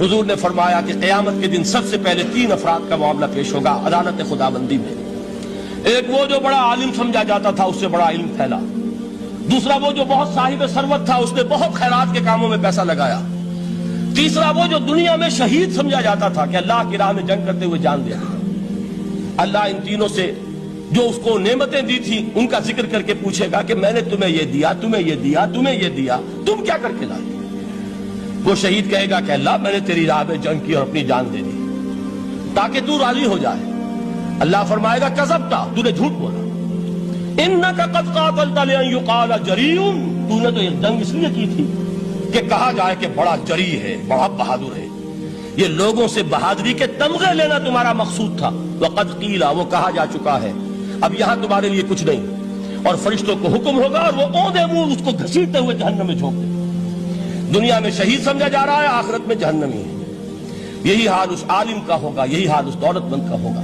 حضور نے فرمایا کہ قیامت کے دن سب سے پہلے 3 افراد کا معاملہ پیش ہوگا عدالت خداوندی میں۔ ایک وہ جو بڑا عالم سمجھا جاتا تھا، اس سے بڑا علم پھیلا۔ دوسرا وہ جو بہت صاحب ثروت تھا، اس نے بہت خیرات کے کاموں میں پیسہ لگایا۔ تیسرا وہ جو دنیا میں شہید سمجھا جاتا تھا کہ اللہ کی راہ میں جنگ کرتے ہوئے جان دیا۔ اللہ ان تینوں سے جو اس کو نعمتیں دی تھی ان کا ذکر کر کے پوچھے گا کہ میں نے تمہیں یہ دیا، تمہیں یہ دیا، تمہیں یہ دیا، تم کیا کر کے لائے؟ وہ شہید کہے گا کہ اللہ میں نے تیری راہ میں جنگ کی اور اپنی جان دے دی تاکہ تو راضی ہو جائے۔ اللہ فرمائے گا کذبتا، تو نے جھوٹ بولا، انک قد قاتلت لئن یقال جریء، تو نے تو یہ جنگ اس لیے کی تھی کہ کہا جائے کہ بڑا جری ہے، بڑا بہادر ہے۔ یہ لوگوں سے بہادری کے تمغے لینا تمہارا مقصود تھا۔ وقد قیل، وہ کہا جا چکا ہے، اب یہاں تمہارے لیے کچھ نہیں۔ اور فرشتوں کو حکم ہوگا اور وہ اوندے منہ اس کو گھسیٹتے ہوئے جہنم میں جھونک دیں۔ دنیا میں شہید سمجھا جا رہا ہے، آخرت میں جہنمی ہے۔ یہی حال اس عالم کا ہوگا، یہی حال اس دولت مند کا ہوگا۔